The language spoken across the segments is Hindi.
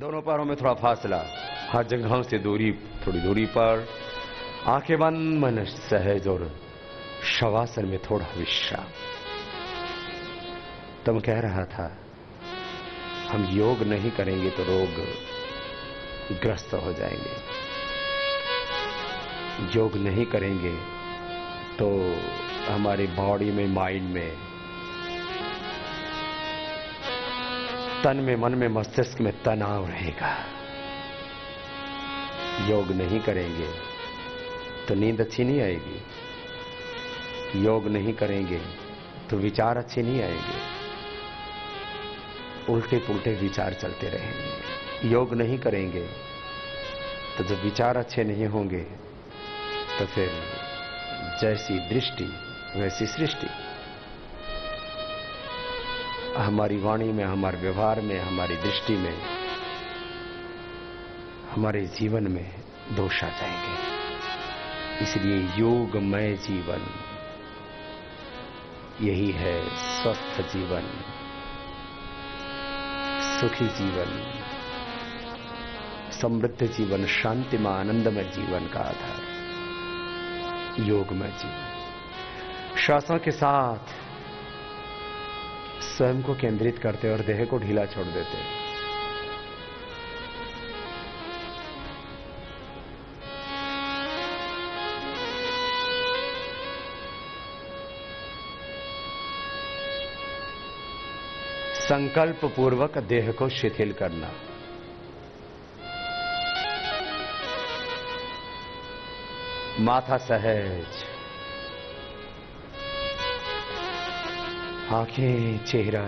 दोनों पैरों में थोड़ा फासला, हर जगहों से दूरी, थोड़ी दूरी पर आंखें बंद, मन सहज और शवासन में थोड़ा विश्राम। तुम कह रहा था हम योग नहीं करेंगे तो रोग ग्रस्त हो जाएंगे, योग नहीं करेंगे तो हमारी बॉडी में, माइंड में, तन में, मन में, मस्तिष्क में तनाव रहेगा। योग नहीं करेंगे तो नींद अच्छी नहीं आएगी, योग नहीं करेंगे तो विचार अच्छे नहीं आएंगे, उल्टे पुल्टे विचार चलते रहेंगे। योग नहीं करेंगे तो जब विचार अच्छे नहीं होंगे तो फिर जैसी दृष्टि वैसी सृष्टि। हमारी वाणी में, हमारे व्यवहार में, हमारी दृष्टि में, हमारे जीवन में दोष आ जाएंगे। इसलिए योगमय जीवन यही है स्वस्थ जीवन, सुखी जीवन, समृद्ध जीवन, शांतिमय आनंदमय जीवन का आधार योगमय जीवन। श्वासों के साथ स्वयं को केंद्रित करते और देह को ढीला छोड़ देते। संकल्प पूर्वक देह को शिथिल करना। माथा सहज, आंखें, चेहरा,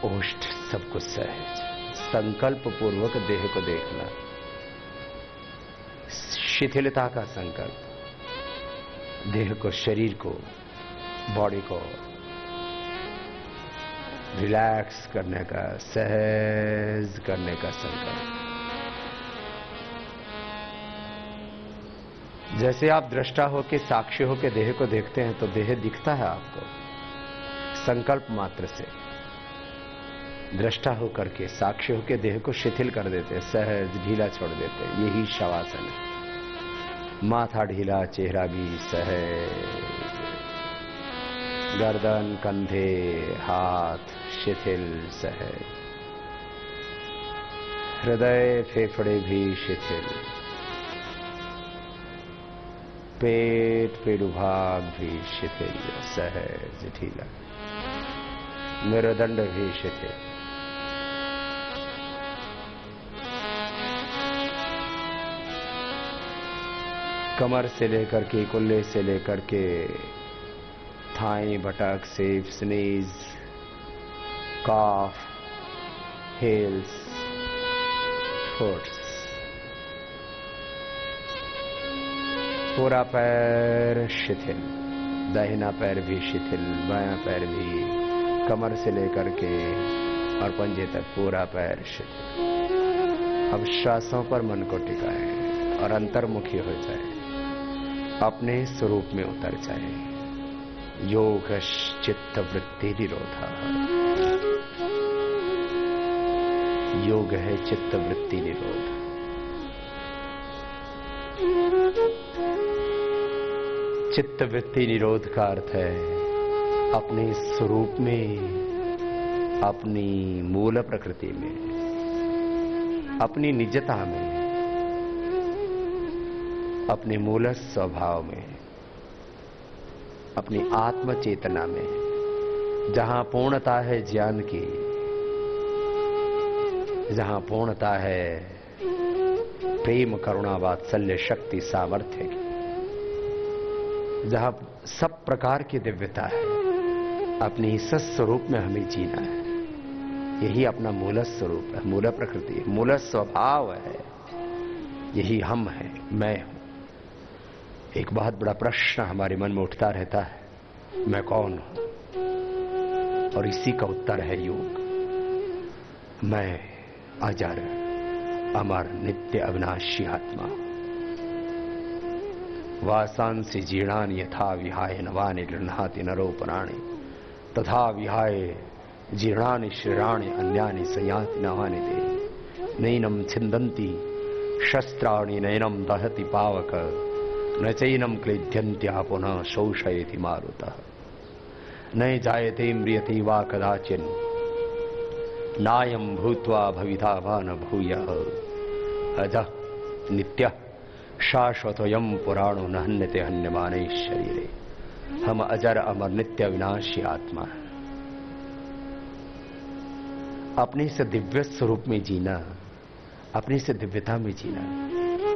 ओष्ठ सब कुछ सहज। संकल्प पूर्वक देह को देखना, शिथिलता का संकल्प। देह को, शरीर को, बॉडी को रिलैक्स करने का, सहज करने का संकल्प। जैसे आप दृष्टा होके, साक्षी होके देह को देखते हैं तो देह दिखता है आपको संकल्प मात्र से। दृष्टा होकर के, साक्षी होके देह को शिथिल कर देते, सहज ढीला छोड़ देते। यही शवासन है। माथा ढीला, चेहरा भी सहज, गर्दन, कंधे, हाथ शिथिल, सहज। हृदय, फेफड़े भी शिथिल, पेट, पेडुभाग भी शिथिल, सहज ढीला। मेरुदंड भी शिथिल। कमर से लेकर के, कुल्ले से लेकर के थाई, बटक, सेप्स, नीज, काफ, हेल्स, फुट्स। पूरा पैर शिथिल, दाहिना पैर भी शिथिल, बायां पैर भी, कमर से लेकर के और पंजे तक पूरा पैर शिथिल। अब श्वासों पर मन को टिकाएं और अंतर्मुखी हो जाए, अपने स्वरूप में उतर जाए। योग चित्त वृत्ति निरोधा। योग है चित्त वृत्ति निरोध। चित्त वृत्ति निरोध का अर्थ है अपने स्वरूप में, अपनी मूल प्रकृति में, अपनी निजता में, अपने मूल स्वभाव में, अपनी आत्म चेतना में, जहां पूर्णता है ज्ञान की, जहां पूर्णता है प्रेम, करुणा, वात्सल्य, शक्ति, सामर्थ्य की, जहां सब प्रकार की दिव्यता है। अपने इस स्वरूप में हमें जीना है। यही अपना मूल स्वरूप है, मूल प्रकृति है, मूल स्वभाव है। यही हम हैं, मैं हूं। एक बहुत बड़ा प्रश्न हमारे मन में उठता रहता है, मैं कौन हूं? और इसी का उत्तर है योग। मैं अजर, अमर, नित्य, अविनाशी आत्मा। वासांसि जीर्णानि यथा विहाय नवानि गृह्णाति नरो प्राणि, तथा विहाय जीर्णानि शरीराणि अन्यानि संयाति नवानि देहि। नैनम छिंदन्ति शस्त्राणि नैनम दहति पावक न चैनम क्लेद्यन्त्या पुनः शोषयति मारुतः न जायते म्रियते वा कदाचिन् नायं भूत्वा भविता वा न भूयः अजः नित्यः शाश्वतोऽयं पुराणो न हन्यते हन्यमाने शरीरे। हम अजर अमर नित्य विनाशी आत्मा है। अपने से दिव्य स्वरूप में जीना, अपने से दिव्यता में जीना,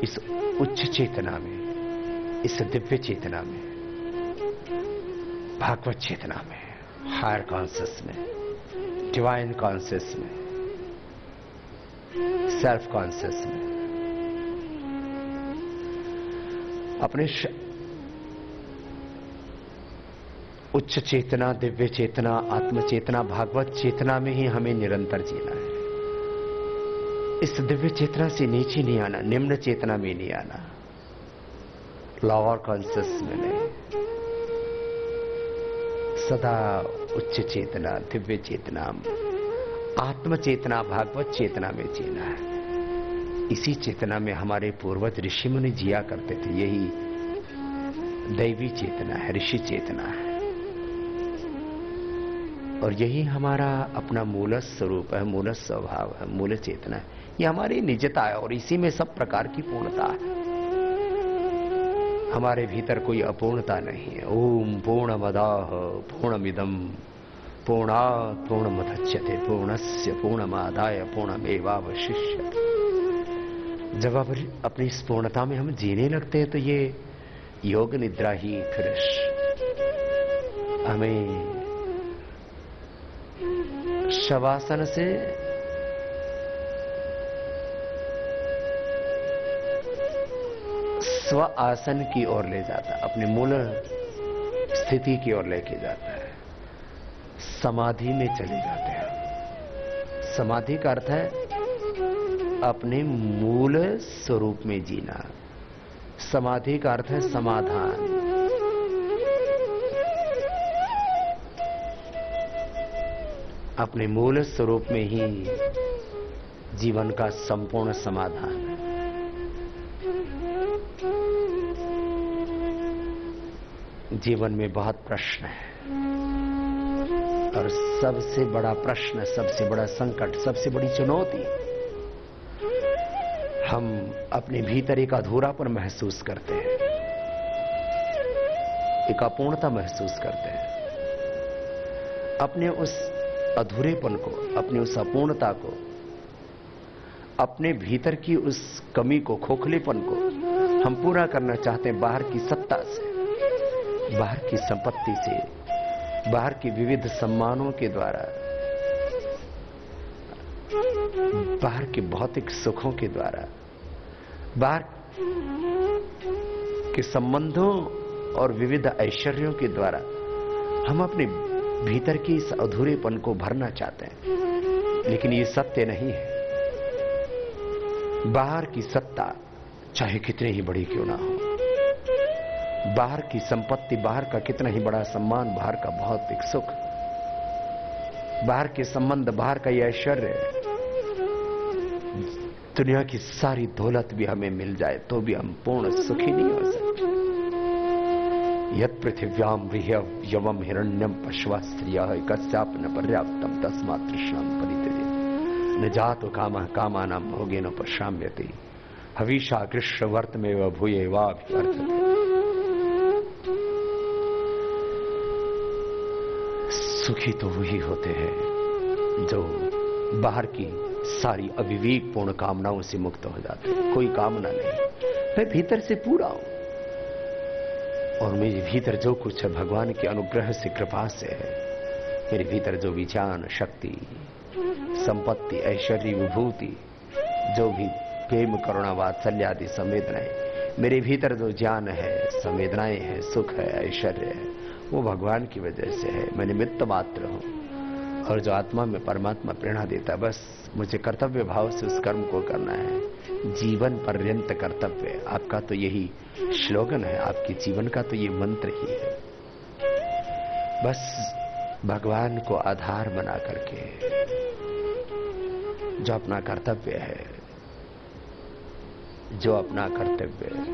इस उच्च चेतना में, इस दिव्य चेतना में, भागवत चेतना में, हायर कॉन्शियस में, डिवाइन कॉन्शियस में, सेल्फ कॉन्शियस में, अपने उच्च चेतना, दिव्य चेतना, आत्म चेतना, भागवत चेतना में ही हमें निरंतर जीना है। इस दिव्य चेतना से नीचे नहीं आना, निम्न चेतना में नहीं आना, लोअर कॉन्शियस में नहीं, सदा उच्च चेतना, दिव्य चेतना, आत्म चेतना, भागवत चेतना में जीना है। इसी चेतना में हमारे पूर्वज ऋषि मुनि जिया करते थे। यही दैवी चेतना है, ऋषि चेतना है, और यही हमारा अपना मूल स्वरूप है, मूल स्वभाव है, मूल चेतना है। ये हमारी निजता है और इसी में सब प्रकार की पूर्णता है। हमारे भीतर कोई अपूर्णता नहीं है। ओम पूर्णमदाः पूर्णमिदं पूर्णात् पूर्णमुदच्यते पूर्णस्य पूर्णमादाय पूर्णमेवावशिष्यते। जब अपनी इस पूर्णता में हम जीने लगते हैं तो ये योग निद्रा ही फिर हमें शवासन से स्व आसन की ओर ले जाता है, अपने मूल स्थिति की ओर लेके जाता है। समाधि में चले जाते हैं। समाधि का अर्थ है अपने मूल स्वरूप में जीना। समाधि का अर्थ है समाधान। अपने मूल स्वरूप में ही जीवन का संपूर्ण समाधान है। जीवन में बहुत प्रश्न है और सबसे बड़ा प्रश्न, सबसे बड़ा संकट, सबसे बड़ी चुनौती, हम अपने भीतर एक अधूरापन महसूस करते हैं, एक अपूर्णता महसूस करते हैं। अपने उस अधूरेपन को, अपनी उस अपूर्णता को, अपने भीतर की उस कमी को, खोखलेपन को हम पूरा करना चाहते हैं बाहर की सत्ता से, बाहर की संपत्ति से, बाहर की विविध सम्मानों के द्वारा, बाहर के भौतिक सुखों के द्वारा, बाहर के संबंधों और विविध ऐश्वर्यों के द्वारा हम अपने भीतर की इस अधूरेपन को भरना चाहते हैं। लेकिन ये सत्य नहीं है। बाहर की सत्ता चाहे कितनी ही बड़ी क्यों ना हो, बाहर की संपत्ति, बाहर का कितना ही बड़ा सम्मान, बाहर का भौतिक सुख, बाहर के संबंध, बाहर का ये ऐश्वर्य, दुनिया की सारी दौलत भी हमें मिल जाए तो भी हम पूर्ण सुखी नहीं हो सकते। यत् पृथिव्याम यवम हिरण्यम पश्वा स्त्रियः कस्यापि न पर्याप्तम तस्मात् तृष्णां परित्यजेत्। न जातो कामः कामानां भोगेन पश्याम्यति हविषा कृष्ण वर्तमेव भूयेवाभिवर्धते। सुखी तो वही होते हैं जो बाहर की सारी अविवेकपूर्ण कामनाओं से मुक्त हो जाते हैं। कोई कामना नहीं, मैं भीतर से पूरा हूं और मेरे भीतर जो कुछ है भगवान के अनुग्रह से, कृपा से है। मेरे भीतर जो विज्ञान, शक्ति, संपत्ति, ऐश्वर्य, विभूति, जो भी प्रेम, करुणा, वात्सल्य आदि संवेदनाएं, मेरे भीतर जो ज्ञान है, संवेदनाएं हैं, सुख है, ऐश्वर्य है, वो भगवान की वजह से है। मैं निमित्त मात्र हूं और जो आत्मा में परमात्मा प्रेरणा देता, बस मुझे कर्तव्य भाव से उस कर्म को करना है। जीवन पर्यंत कर्तव्य, आपका तो यही श्लोगन है, आपके जीवन का तो ये मंत्र ही है। बस भगवान को आधार बना करके जो अपना कर्तव्य है, जो अपना कर्तव्य है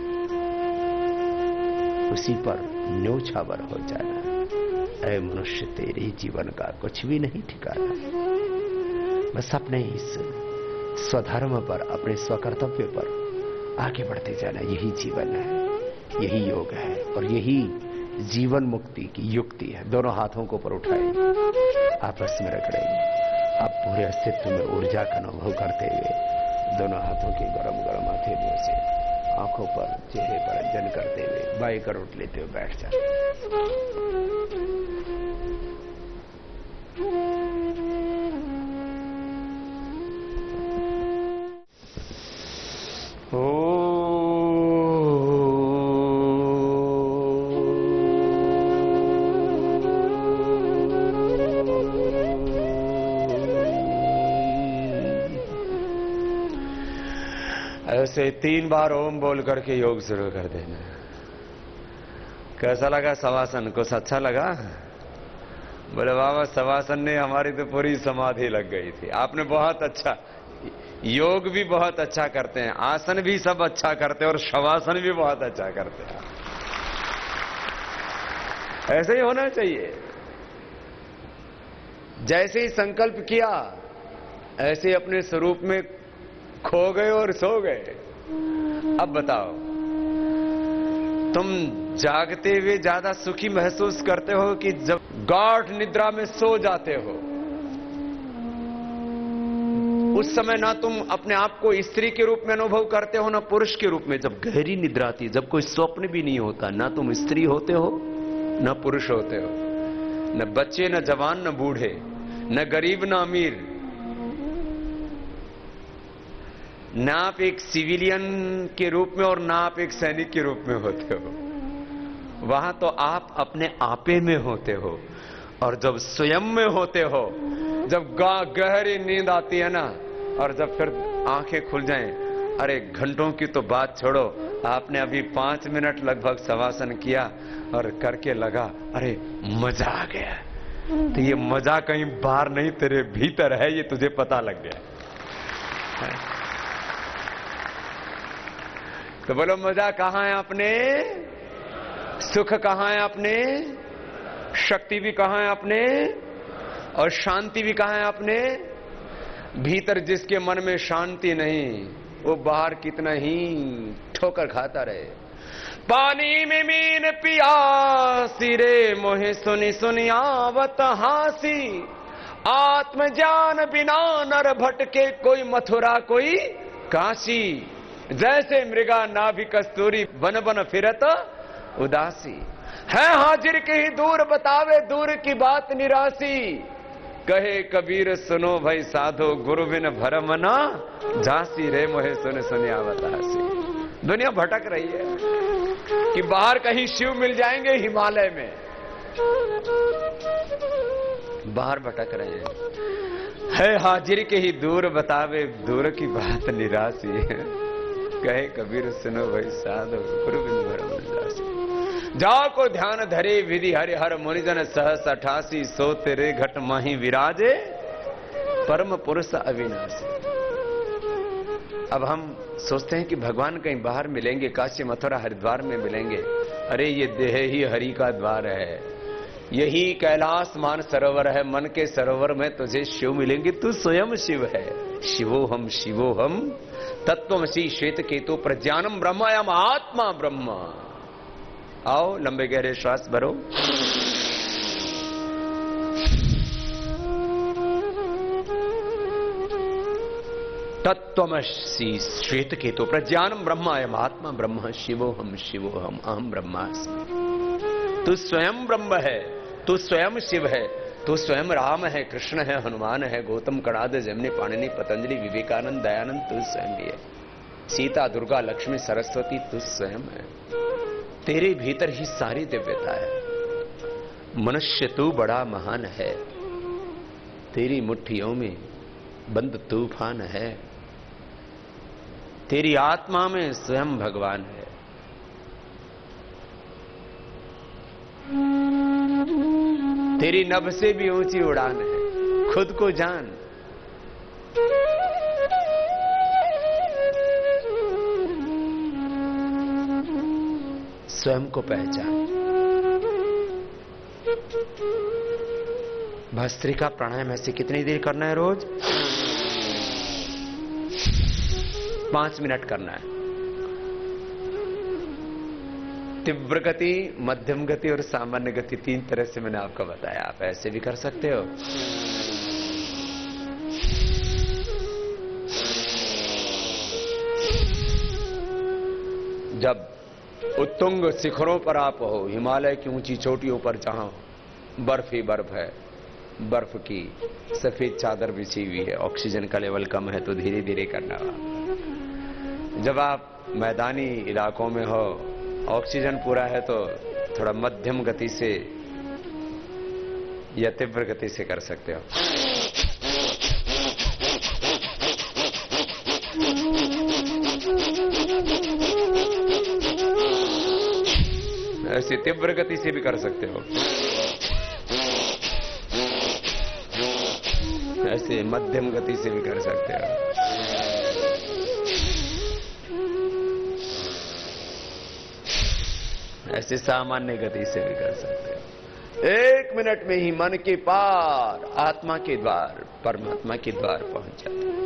उसी पर न्योछावर हो जाना। ऐ मनुष्य, तेरे जीवन का कुछ भी नहीं ठिकाना। बस अपने इस स्वधर्म पर, अपने स्वकर्तव्य पर आगे बढ़ते जाना, यही जीवन है, यही योग है और यही जीवन मुक्ति की युक्ति है। दोनों हाथों को ऊपर उठाएंगे, आपस में रगड़ेंगे। आप पूरे अस्तित्व में ऊर्जा का अनुभव करते हुए दोनों हाथों के गरम गरम हथेलियों से आंखों पर, चेहरे पर अंजन करते हुए बाई करोट लेते हुए बैठ जाते। ऐसे 3 बार ओम बोल करके योग शुरू कर देना। कैसा लगा शवासन? कुछ अच्छा लगा? बोले बाबा, शवासन ने हमारी तो पूरी समाधि लग गई थी। आपने बहुत अच्छा, योग भी बहुत अच्छा करते हैं, आसन भी सब अच्छा करते हैं और शवासन भी बहुत अच्छा करते हैं। ऐसे ही होना चाहिए। जैसे ही संकल्प किया ऐसे अपने स्वरूप में खो गए और सो गए। अब बताओ, तुम जागते हुए ज्यादा सुखी महसूस करते हो कि जब गाढ़ निद्रा में सो जाते हो? उस समय ना तुम अपने आप को स्त्री के रूप में अनुभव करते हो ना पुरुष के रूप में। जब गहरी निद्रा आती है, जब कोई स्वप्न भी नहीं होता, ना तुम स्त्री होते हो ना पुरुष होते हो, न बच्चे न जवान न बूढ़े, न गरीब न अमीर, ना आप एक सिविलियन के रूप में और ना आप एक सैनिक के रूप में होते हो। वहां तो आप अपने आपे में होते हो। और जब स्वयं में होते हो, जब गहरी नींद आती है ना, और जब फिर आंखें खुल जाएं, अरे घंटों की तो बात छोड़ो, आपने अभी 5 मिनट लगभग शवासन किया और करके लगा अरे मजा आ गया। तो ये मजा कहीं बाहर नहीं, तेरे भीतर है, ये तुझे पता लग गया। तो बोलो, मजा कहां है अपने? सुख कहां है अपने? शक्ति भी कहां है अपने? और शांति भी कहां है अपने? भीतर जिसके मन में शांति नहीं, वो बाहर कितना ही ठोकर खाता रहे। पानी में मीन पियासी रे, मोहे सुनी सुनी आवत हासी। आत्मज्ञान बिना नर भटके, कोई मथुरा कोई काशी। जैसे मृगा नाभि कस्तूरी, बन बन फिरत उदासी। है हाजिर के ही दूर बतावे, दूर की बात निरासी। कहे कबीर सुनो भाई साधो, गुरु बिन भरम ना झांसी रे, मोहे सुन सुनिया बतासी। दुनिया भटक रही है कि बाहर कहीं शिव मिल जाएंगे हिमालय में, बाहर भटक रहे हैं। है हाजिर के ही दूर बतावे, दूर की बात निरासी। कहे कबीर सुनो भाई साधो, गुरु बिन भरम ना झांसी। जाओ को ध्यान धरे विधि हरि हर, मुनिजन सहस 88। सो तेरे घट माही विराजे, परम पुरुष अविनाशी। अब हम सोचते हैं कि भगवान कहीं बाहर मिलेंगे, काशी मथुरा हरिद्वार में मिलेंगे। अरे ये देह ही हरि का द्वार है, यही कैलाश मान सरोवर है। मन के सरोवर में तुझे शिव मिलेंगे, तू स्वयं शिव है। शिवोहम तत्वमसि श्वेत केतु, प्रज्ञानम ब्रह्मयम आत्मा ब्रह्म। आओ, लंबे गहरे श्वास भरो। तत्वमसि श्वेत केतु, प्रज्ञानम ब्रह्म अयम आत्मा ब्रह्म। शिवोहम अहम ब्रह्मास्मि। तू स्वयं ब्रह्म है, तू स्वयं शिव है, तू स्वयं राम है, कृष्ण है, हनुमान है, गौतम, कणाद, जमनी, पाणिनि, पतंजलि, विवेकानंद, दयानंद, तू स्वयं भी है। सीता, दुर्गा, लक्ष्मी, सरस्वती, तू स्वयं है। तेरे भीतर ही सारी दिव्यता है। मनुष्य तू बड़ा महान है, तेरी मुट्ठियों में बंद तूफान है। तेरी आत्मा में स्वयं भगवान है। तेरी नभ से भी ऊंची उड़ान है। खुद को जान। स्वयं को पहचान। भस्त्रिका प्राणायाम ऐसे कितनी देर करना है? रोज 5 मिनट करना है। तीव्र गति, मध्यम गति और सामान्य गति, 3 तरह से मैंने आपको बताया। आप ऐसे भी कर सकते हो। जब उत्तुंग शिखरों पर आप हो, हिमालय की ऊंची चोटियों पर, जहां बर्फ ही बर्फ है, बर्फ की सफेद चादर बिछी हुई है, ऑक्सीजन का लेवल कम है, तो धीरे धीरे करना। जब आप मैदानी इलाकों में हो, ऑक्सीजन पूरा है, तो थोड़ा मध्यम गति से या तीव्र गति से कर सकते हो। ऐसे तीव्र गति से भी कर सकते हो, ऐसे मध्यम गति से भी कर सकते हो। ऐसे सामान्य गति से भी कर सकते हो। 1 मिनट में ही मन के पार, आत्मा के द्वार, परमात्मा के द्वार पहुंच जाते।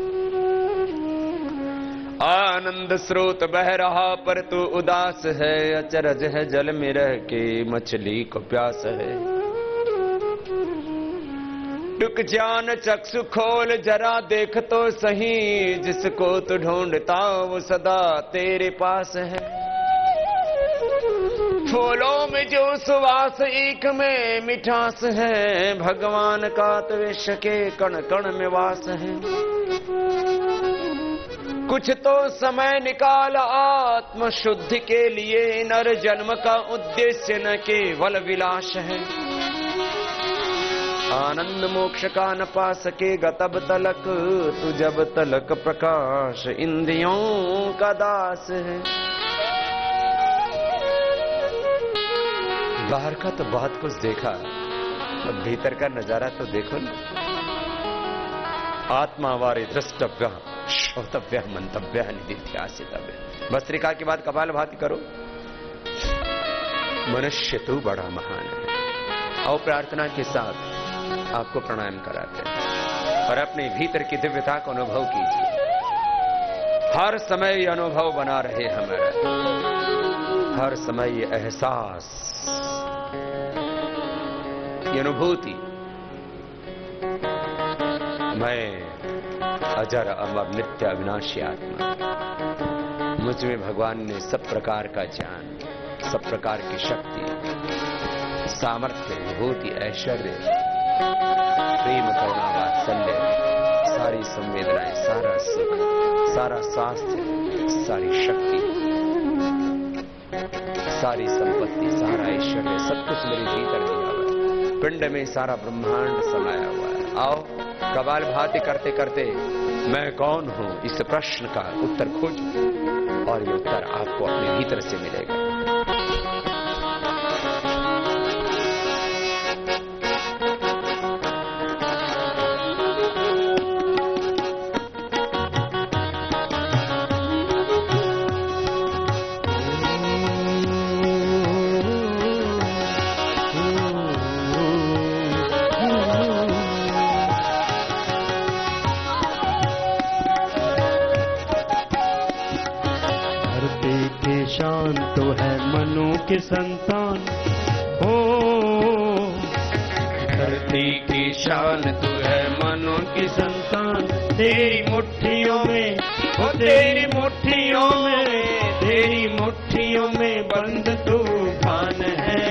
आनंद स्रोत बह रहा पर तू उदास है, अचरज है जल में रह के मछली को प्यास है। टुक जान चक्षु खोल जरा देख तो सही, जिसको तू ढूंढता वो सदा तेरे पास है। फूलों में जो सुवास एक में मिठास है, भगवान का तो विश्व के कण कण में वास है। कुछ तो समय निकाल आत्म शुद्धि के लिए, नर जन्म का उद्देश्य न केवल विलास है। आनंद मोक्ष का न पा सकेगा तब तलक, तू जब तलक प्रकाश इंद्रियों का दास है। बाहर का तो बहुत कुछ देखा, अब भीतर का नजारा तो देखो ना। आत्मा वारे द्रष्टव्य श्रोतव्य मंतव्य निधिध्यासितव्य। भस्त्रिका के बाद कपालभाति करो। मनुष्य तू बड़ा महान है। और प्रार्थना के साथ आपको प्राणायाम कराते हैं और अपने भीतर की दिव्यता को अनुभव कीजिए। हर समय ये अनुभव बना रहे हमारा, हर समय ये एहसास, ये अनुभूति, मैं अजर अमर नित्य अविनाशी आत्मा। मुझ में भगवान ने सब प्रकार का ज्ञान, सब प्रकार की शक्ति, सामर्थ्य, विभूति, ऐश्वर्य, प्रेम, करुणा, वात्सल्य, सारी संवेदनाएं, सारा सुख, सारा स्वास्थ्य, सारी शक्ति, सारी संपत्ति, सारा ऐश्वर्य, सब कुछ मेरे भीतर दिया हुआ है। पिंड में सारा ब्रह्मांड समाया हुआ है। आओ कपालभाति करते करते मैं कौन हूं इस प्रश्न का उत्तर खोजो, और ये उत्तर आपको अपने भीतर से मिलेगा। शान तो है मनु के संतान हो, धरती की शान तो है मनु की संतान। तेरी मुट्ठियों में, हो तेरी मुट्ठियों में, तेरी मुट्ठियों में बंद तूफान है।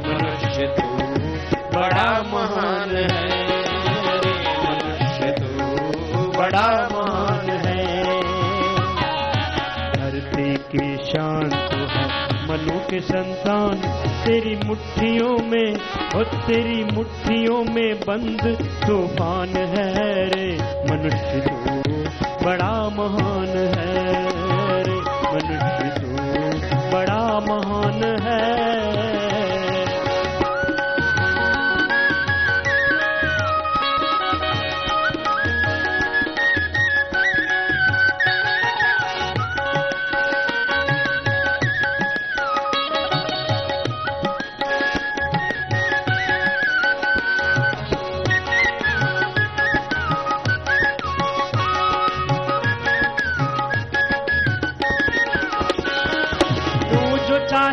मनुष्य तू बड़ा महान है, मनुष्य तू बड़ा महान है। की शान तो है मनु के संतान, तेरी मुट्ठियों में, और तेरी मुट्ठियों में बंद तूफान है रे। मनुष्य तू बड़ा महान है रे, मनुष्य तू बड़ा महान है।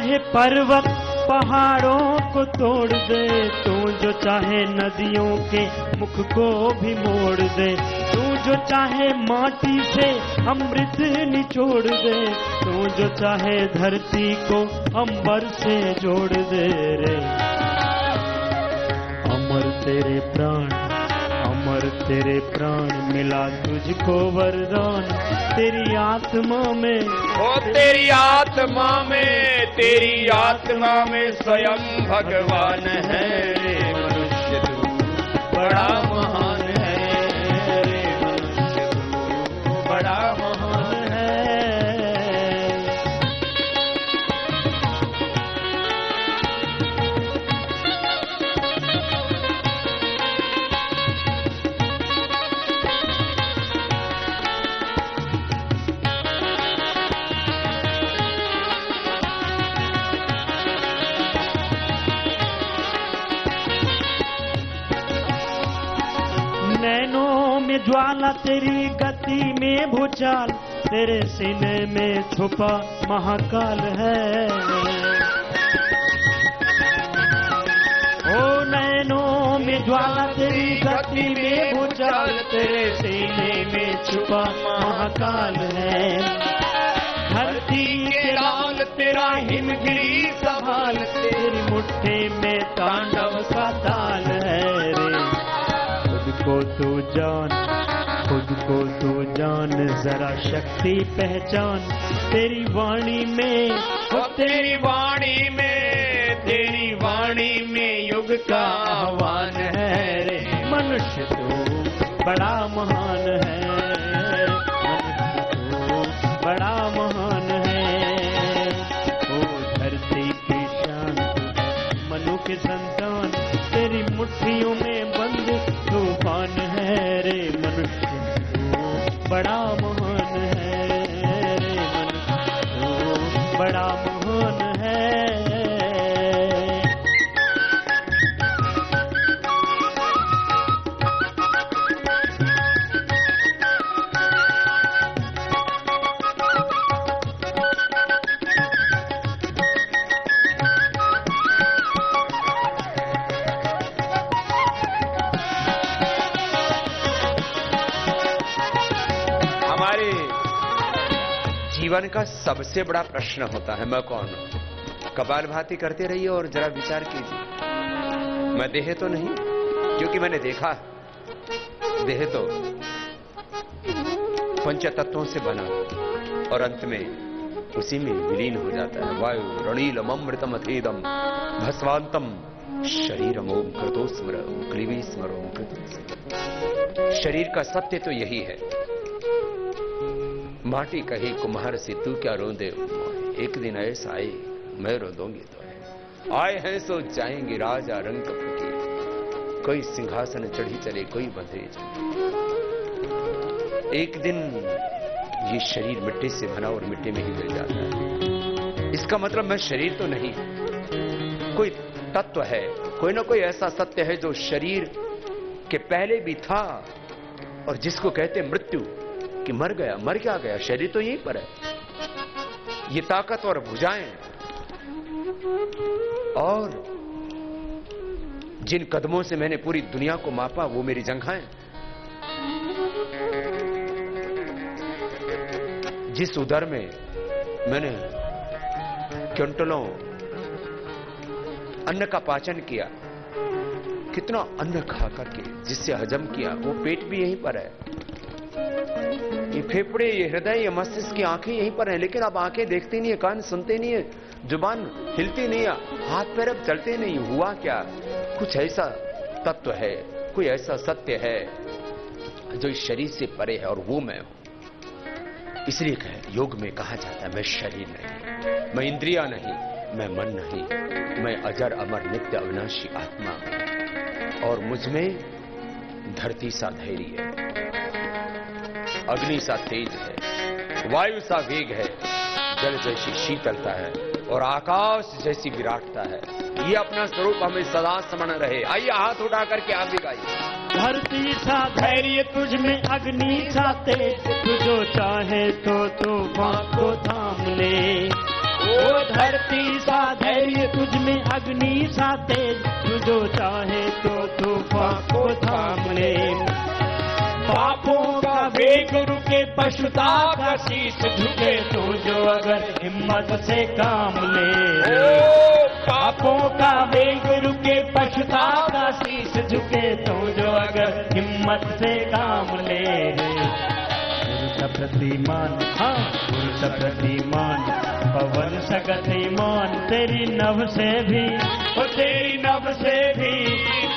चाहे पर्वत पहाड़ों को तोड़ दे, तू जो चाहे नदियों के मुख को भी मोड़ दे, तू जो चाहे माटी से अमृत निचोड़ दे, तू जो चाहे धरती को अंबर से जोड़ दे रे। अमर तेरे प्राण, अमर तेरे प्राण, मिला तुझको वरदान तेरी आत्मा में। ओ तेरी आत्मा में, तेरी आत्मा में स्वयं भगवान है रे मनुष्य तू बड़ा महान है रे मनुष्य तू बड़ा महान है। नैनों में ज्वाला तेरी गति में भूचाल, तेरे सीने में छुपा महाकाल है। ओ नैनों में ज्वाला तेरी गति में भूचाल, तेरे सीने में छुपा महाकाल है। धरती के लाल तेरा हिमगिरी संभाल, तेरी मुट्ठी में तांडव का ताल है रे। खुद को तू जान, खुद को तू जान, जरा शक्ति पहचान तेरी वाणी में। ओ तेरी वाणी में, तेरी वाणी में युग का आह्वान है रे मनुष्य तू बड़ा महान है, मनुष्य तू बड़ा महान है। ओ धरती की शान, मनु के संतान, तेरी मुट्ठियों में बंद तूफान है रे मनुष्य तू बड़ा महान है रे मनुष्य तू बड़ा महान है। हमारे जीवन का सबसे बड़ा प्रश्न होता है मैं कौन हूं। कपालभाति करते रहिए और जरा विचार कीजिए। मैं देह तो नहीं, क्योंकि मैंने देखा देह तो पंच तत्वों से बना और अंत में उसी में विलीन हो जाता है। वायु रणीलम अमृतम अथेदम भस्वांतम शरीरम ओम कृतो स्मर क्लीवी स्मर ओम कृतो। शरीर का सत्य तो यही है। माटी कही कुम्हार से तू क्या रोंदे, एक दिन ऐसा आए मैं रोंदूंगी तो है। आए हैं सो जाएंगे राजा रंग फकीर, कोई सिंहासन चढ़ी चले कोई बंधे चले। एक दिन ये शरीर मिट्टी से बना और मिट्टी में ही गिर जाता है। इसका मतलब मैं शरीर तो नहीं, कोई तत्व है, कोई ना कोई ऐसा सत्य है जो शरीर के पहले भी था और जिसको कहते मृत्यु, कि मर गया। मर क्या गया, शरीर तो यहीं पर है। ये ताकत और भुजाएं और जिन कदमों से मैंने पूरी दुनिया को मापा वो मेरी जंघाएं। जिस उदर में मैंने क्विंटलों अन्न का पाचन किया, कितना अन्न खा करके जिससे हजम किया, वो पेट भी यहीं पर है। ये फेफड़े, ये हृदय, ये मस्तिष्क की आंखें यहीं पर हैं, लेकिन अब आंखें देखती नहीं है, कान सुनते नहीं है, जुबान हिलती नहीं है, हाथ पैर अब चलते नहीं। हुआ क्या? कुछ ऐसा तत्व है, कोई ऐसा सत्य है जो इस शरीर से परे है और वो मैं हूं। इसलिए योग में कहा जाता है मैं शरीर नहीं, मैं इंद्रिया नहीं, मैं मन नहीं, मैं अजर अमर नित्य अविनाशी आत्मा हूं। और मुझ में धरती सा धैर्य है, अग्नि सा तेज है, वायु सा वेग है, जल जैसी शीतलता है और आकाश जैसी विराटता है। ये अपना स्वरूप हमें सदा स्मरण रहे। आइए हाथ उठा करके आप भी गाइए। धरती सा धैर्य तुझ में, अग्नि सा तेज, तू जो चाहे तो तूफान को थाम ले। ओ ओ धरती सा धैर्य तुझ में अग्नि सा तेज, तू जो चाहे तो तूफान को थाम ले। पापों का वेग रुके पशुता का शीश झुके, तू जो अगर हिम्मत से काम ले। पापों का वेग रुके पशुता का शीश झुके, तू जो अगर हिम्मत से काम ले। पुरुष प्रतिमान, हाँ पुरुष प्रतिमान, पवन सगतिमान, तेरी नभ से भी, ओ तेरी नभ से भी,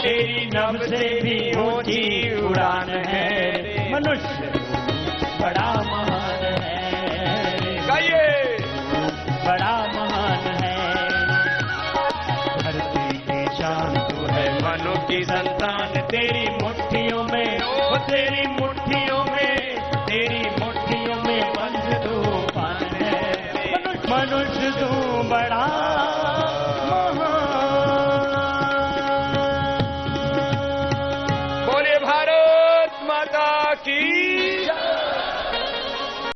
तेरी नभ से भी ऊंची उड़ान है। मनुष्य बड़ा महान है, गाइए बड़ा महान है। धरती की शान तू है, मनु की संतान, तेरी मुट्ठियों में, ओ तेरी मुट्ठियों में